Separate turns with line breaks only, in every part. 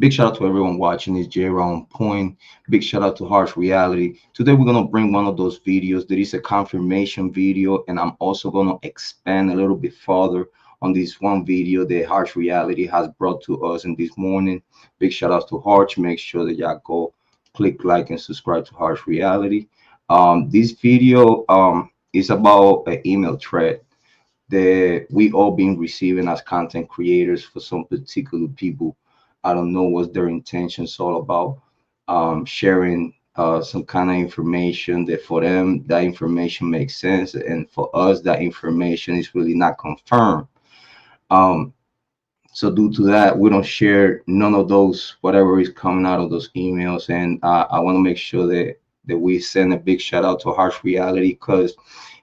Big shout out to everyone watching. It's Jrod on Point. Big shout out to Harsh Reality. Today we're gonna bring one of those videos. There is a confirmation video, and I'm also gonna expand a little bit further on this one video that Harsh Reality has brought to us in this morning. Big shout out to Harsh. Make sure that y'all go click like and subscribe to Harsh Reality. This video is about an email thread that we all been receiving as content creators for some particular people. I don't know what their intentions all about. Sharing some kind of information that for them that information makes sense, and for us that information is really not confirmed. Um, so due to that, we don't share none of those whatever is coming out of those emails, and I want to make sure that we send a big shout out to Harsh Reality because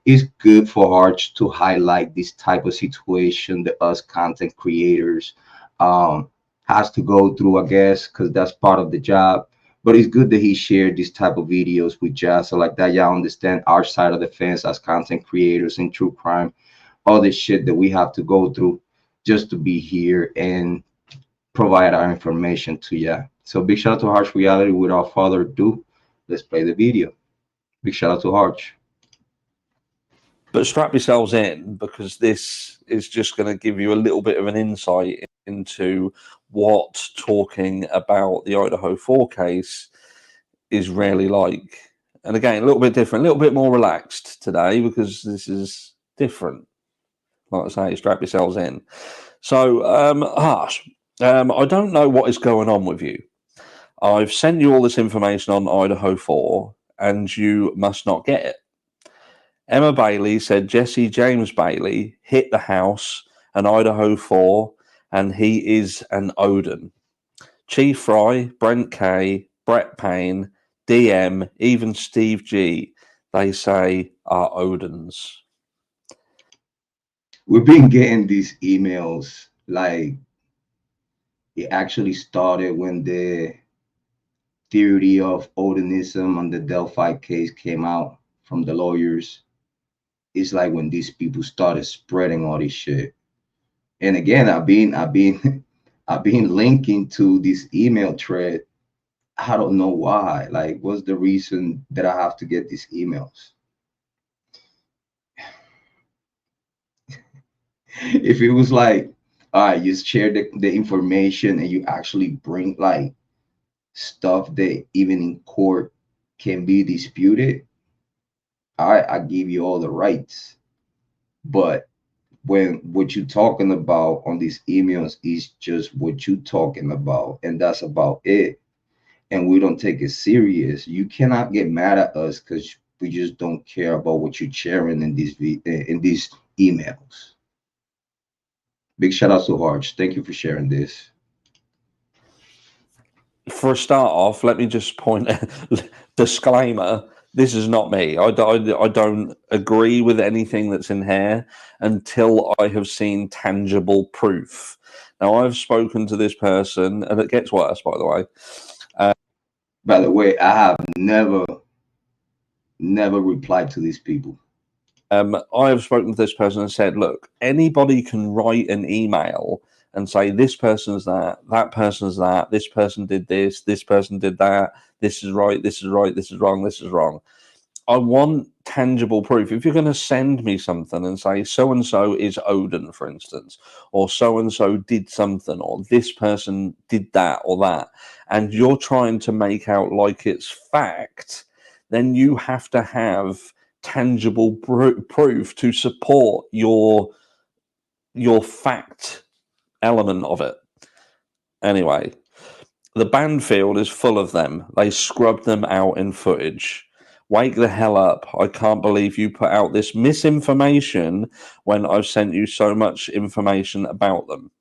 it's good for Arch to highlight this type of situation that us content creators um, has to go through, I guess, because that's part of the job. But it's good that he shared this type of videos with Jazz, so like that y'all understand our side of the fence as content creators in true crime, all this shit that we have to go through just to be here and provide our information to you. So big shout out to Harsh Reality. Without further ado, let's play the video. Big shout out to Harsh.
But strap yourselves in because this is just going to give you a little bit of an insight into what talking about the Idaho 4 case is really like. And again, a little bit different, a little bit more relaxed today because this is different. Like I say, strap yourselves in. So, Harsh, I don't know what is going on with you. I've sent you all this information on Idaho 4 and you must not get it. Emma Bailey said Jesse James Bailey hit the house and Idaho 4 and he is an Odin. Chief Fry, Brent K, Brett Payne, DM, even Steve G, they say are Odins.
We've been getting these emails like it actually started when the theory of Odinism on the Delphi case came out from the lawyers. It's like when these people started spreading all this shit. And again, I've been I've been linking to this email thread. I don't know why. Like, what's the reason that I have to get these emails? If it was like, all right, you share the information and you actually bring like stuff that even in court can be disputed, all right, I give you all the rights. But when what you're talking about on these emails is just what you're talking about, and that's about it, and we don't take it serious, you cannot get mad at us because we just don't care about what you're sharing in these emails. Big shout out to Harsh. Thank you for sharing this.
For a start off, let me just point disclaimer. This is not me. I don't agree with anything that's in here until I have seen tangible proof. Now, I've spoken to this person, and it gets worse, by the way.
By the way, I have never replied to these people.
I have spoken to this person and said, look, anybody can write an email and say, this person's that person's that, this person did this person did that, this is right, this is right, this is wrong, this is wrong. I want tangible proof. If you're going to send me something and say so and so is Odin, for instance, or so and so did something, or this person did that or that, and you're trying to make out like it's fact, then you have to have tangible proof to support your fact element of it. Anyway, the Banfield is full of them. They scrubbed them out in footage. Wake the hell up. I can't believe you put out this misinformation when I've sent you so much information about them.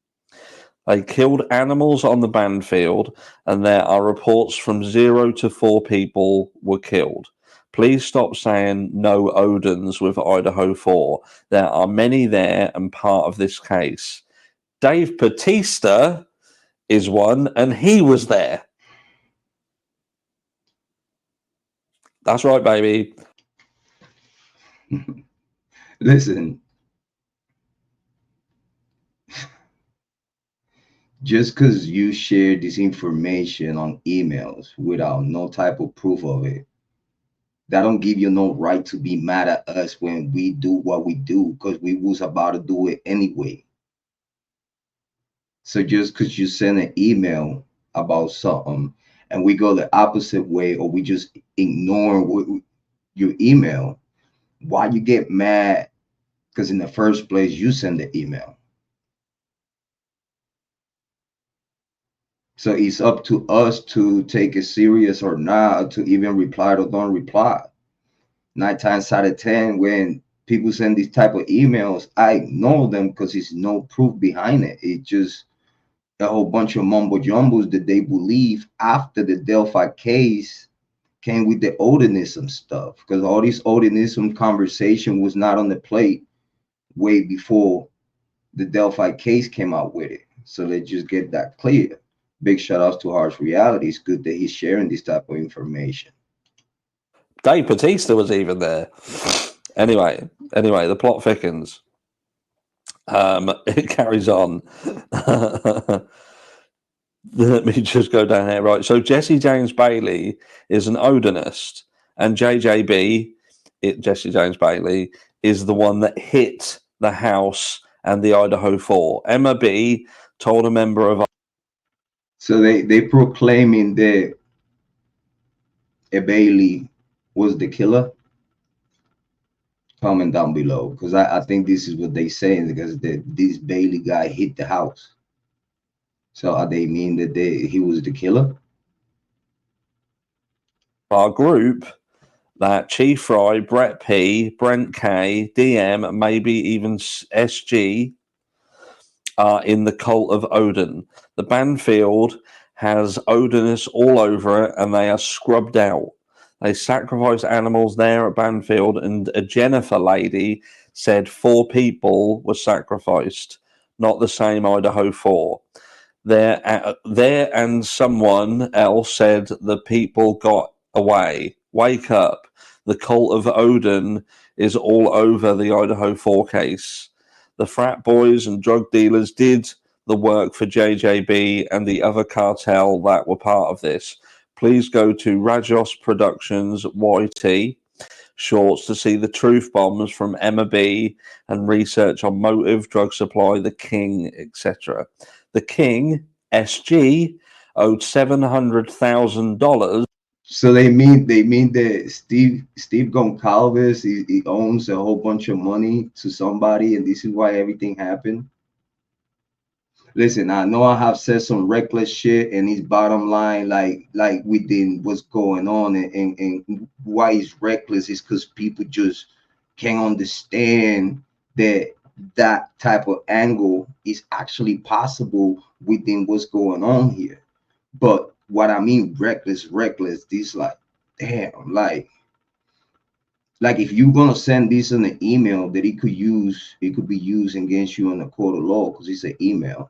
They killed animals on the Banfield, and there are reports from 0 to 4 people were killed. Please stop saying no Odins with Idaho 4. There are many there and part of this case. Dave Bautista is one, and he was there. That's right, baby.
Listen, Just because you share this information on emails without no type of proof of it, that don't give you no right to be mad at us when we do what we do, because we was about to do it anyway. So just because you send an email about something and we go the opposite way, or we just ignore your email, why you get mad? Because in the first place, you send the email. So it's up to us to take it serious or not, to even reply or don't reply. 9 times out of 10, when people send these type of emails, I ignore them because it's no proof behind it. It's just a whole bunch of mumbo jumbos that they believe after the Delphi case came with the Odinism stuff. Because all this Odinism conversation was not on the plate way before the Delphi case came out with it. So let's just get that clear. Big shout outs to Harsh Reality. It's good that he's sharing this type of information.
Dave Bautista was even there. Anyway, the plot thickens. It carries on. Let me just go down here. Right. So Jesse James Bailey is an Odinist, and Jesse James Bailey, is the one that hit the house and the Idaho 4. Emma B told a member of
So they proclaiming that Bailey was the killer. Comment down below, because I think this is what they saying, because this Bailey guy hit the house. So are they mean that he was the killer?
our group that Chief Fry, Brett P, Brent K, DM, maybe even SG are in the cult of Odin. The Banfield has Odinus all over it, and they are scrubbed out. They sacrifice animals there at Banfield, and a Jennifer lady said 4 people were sacrificed, not the same Idaho 4. There, and someone else said the people got away. Wake up. The cult of Odin is all over the Idaho 4 case. The frat boys and drug dealers did the work for JJB and the other cartel that were part of this. Please go to Rajos Productions YT shorts to see the truth bombs from Emma B and research on motive, drug supply, the King, etc. The King, SG, owed $700,000.
So they mean that Steve Goncalves, he owns a whole bunch of money to somebody, and this is why everything happened. Listen, I know I have said some reckless shit, and his bottom line, like within what's going on, and why he's reckless is because people just can't understand that that type of angle is actually possible within what's going on here. But what I mean reckless, this like, damn, like if you're gonna send this in an email that it could be used against you in the court of law because it's an email.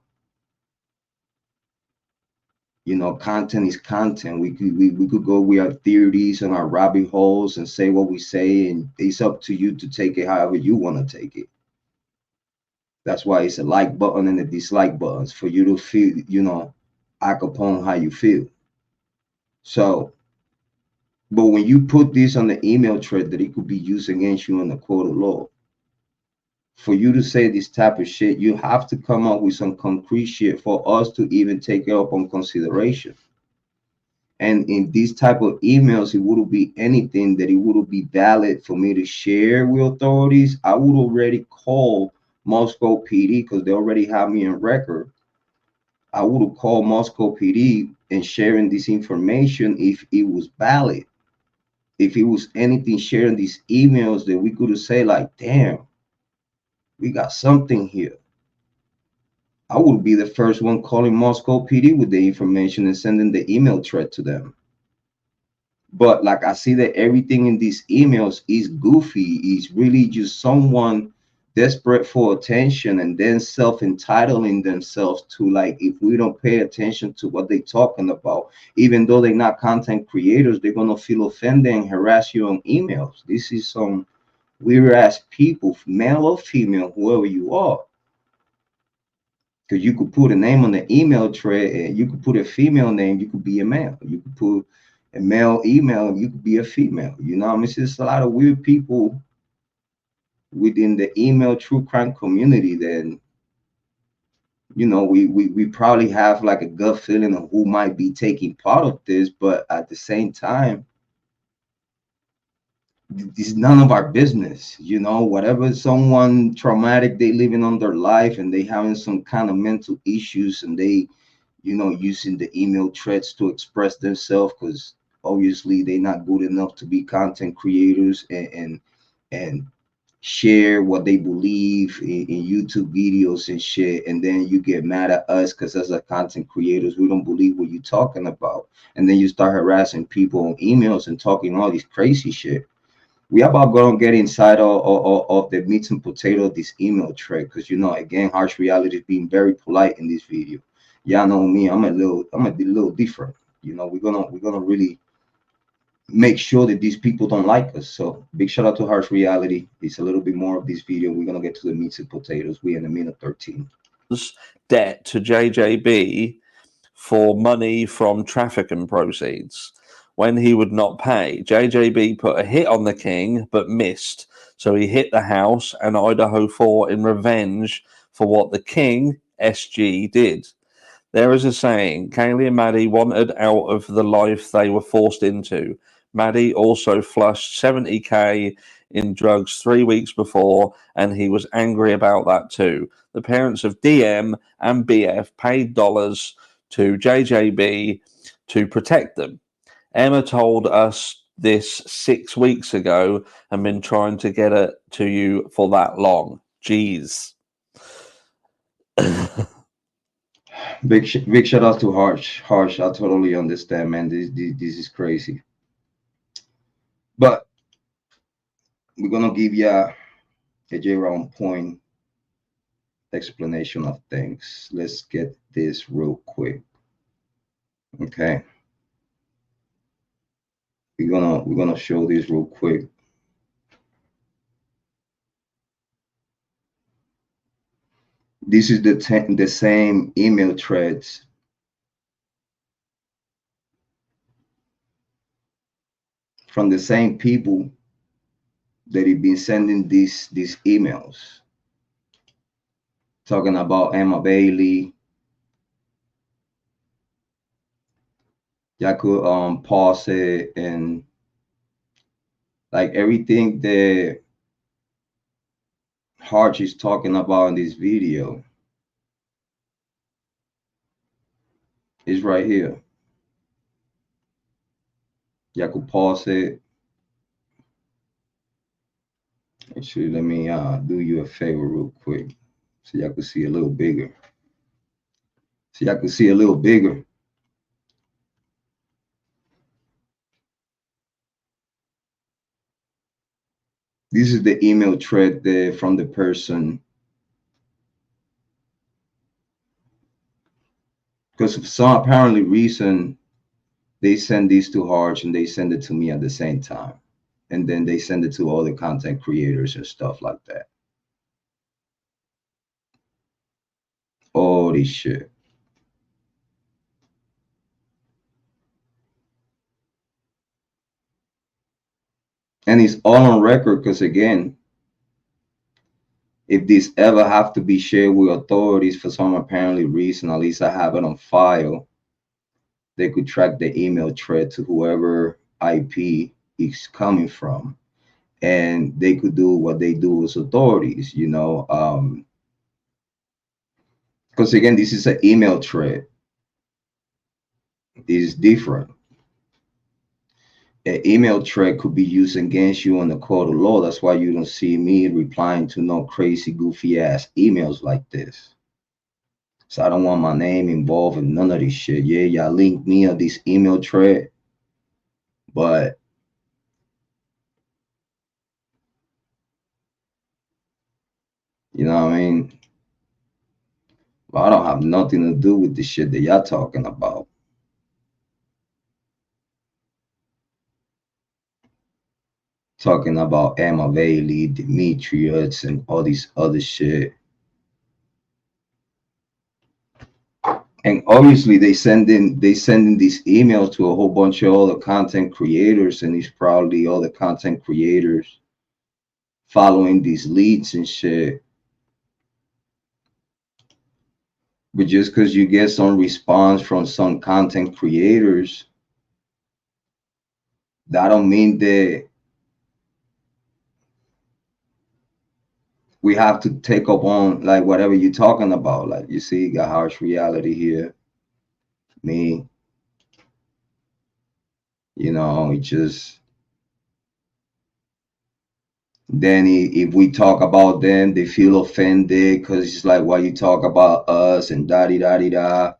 You know, content is content. We could go with our theories and our rabbit holes and say what we say, and it's up to you to take it however you want to take it. That's why it's a like button and a dislike button for you to feel, act upon how you feel. So, but when you put this on the email thread that it could be used against you in the court of law, for you to say this type of shit, you have to come up with some concrete shit for us to even take it up on consideration. And in these type of emails, it wouldn't be anything that it wouldn't be valid for me to share with authorities. I would already call Moscow PD because they already have me in record. I would have called Moscow PD and sharing this information if it was valid. If it was anything sharing these emails that we could have said like, damn, we got something here. I would be the first one calling Moscow PD with the information and sending the email thread to them. But like I see that everything in these emails is goofy. Is really just someone desperate for attention and then self-entitling themselves to, like, if we don't pay attention to what they're talking about, even though they're not content creators, they're gonna feel offended and harass you on emails. This is some weird ass people, male or female, whoever you are. Because you could put a name on the email thread, and you could put a female name, you could be a male. You could put a male email, you could be a female. You know, I mean, it's just a lot of weird people within the email true crime community. Then, you know, we probably have like a gut feeling of who might be taking part of this, but at the same time, it's none of our business. You know, whatever someone traumatic they living on their life, and they having some kind of mental issues, and they, you know, using the email threads to express themselves, because obviously they're not good enough to be content creators, and share what they believe in YouTube videos and shit. And then you get mad at us because as a content creators, we don't believe what you're talking about. And then you start harassing people on emails and talking all this crazy shit. We about gonna get inside of the meat and potato of this email thread, because, you know, again, harsh reality is being very polite in this video. Y'all know me, I'm a little different. You know, we're gonna really make sure that these people don't like us. So big shout out to harsh reality. It's a little bit more of this video. We're gonna get to the meats and potatoes. We in a minute 13.
Debt to JJB for money from trafficking proceeds. When he would not pay, JJB put a hit on the king but missed, so he hit the house and Idaho 4 in revenge for what the king, SG, did. There is a saying, Kiely and Maddie wanted out of the life they were forced into. Maddie also flushed 70K in drugs 3 weeks before, and he was angry about that too. The parents of DM and BF paid dollars to JJB to protect them. Emma told us this 6 weeks ago and been trying to get it to you for that long. Jeez.
Big shout out to harsh. I totally understand, man. This is crazy. But we're gonna give you a Jrod point explanation of things. Let's get this real quick. Okay. We're gonna show this real quick. This is the same email threads from the same people that have been sending these emails talking about Emma Bailey. Y'all could pause it, and like everything that Harch is talking about in this video is right here. Y'all could pause it. Actually, let me do you a favor real quick so y'all can see a little bigger. So y'all can see a little bigger. This is the email thread there from the person. Because for some apparently reason, they send these to Harch and they send it to me at the same time. And then they send it to all the content creators and stuff like that. All this shit. And it's all on record because, again, if this ever have to be shared with authorities for some apparently reason, at least I have it on file. They could track the email thread to whoever IP is coming from, and they could do what they do as authorities, you know. Because again, this is an email thread. It is different. An email thread could be used against you in the court of law. That's why you don't see me replying to no crazy, goofy ass emails like this. So I don't want my name involved in none of this shit. Yeah, y'all link me on this email thread, but you know what I mean? Well, I don't have nothing to do with the shit that y'all talking about. Talking about Emma Bailey, Demetrius, and all these other shit. And obviously they sending these emails to a whole bunch of other content creators, and it's probably all the content creators following these leads and shit. But just because you get some response from some content creators, that don't mean that we have to take up on like whatever you're talking about. Like you see, you got harsh reality here. Me, it just then if we talk about them, they feel offended because it's like why you talk about us and da da da da.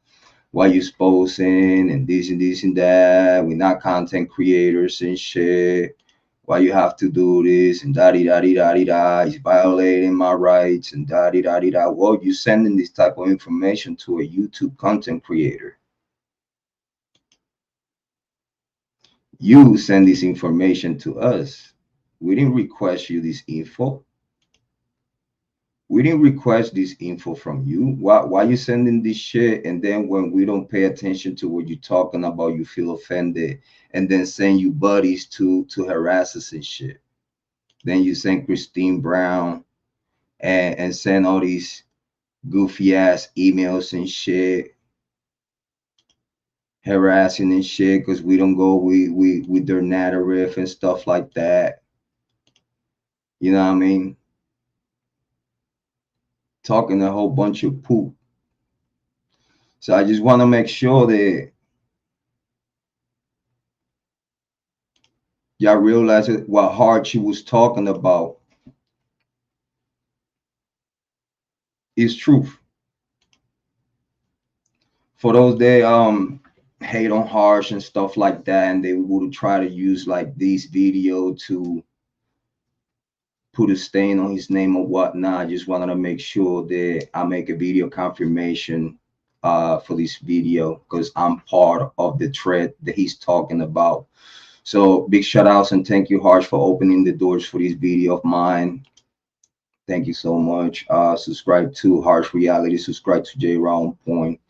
Why you exposing and this and that? We're not content creators and shit. Why you have to do this and da da da da da? It's violating my rights and da da da da. Well, you sending this type of information to a YouTube content creator. You send this information to us. We didn't request you this info. We didn't request this info from you. Why you sending this shit? And then when we don't pay attention to what you're talking about, you feel offended, and then send you buddies to harass us and shit. Then you send Christine Brown and send all these goofy ass emails and shit, harassing and shit because we don't go we with their narrative and stuff like that. You know what I mean? Talking a whole bunch of poop. So I just want to make sure that y'all realize what hard she was talking about is truth. For those that hate on harsh and stuff like that, and they would try to use like this video to put a stain on his name or whatnot. I just wanted to make sure that I make a video confirmation for this video because I'm part of the thread that he's talking about. So big shout outs and thank you, Harsh, for opening the doors for this video of mine. Thank you so much. Subscribe to Harsh Reality. Subscribe to Jrod Point.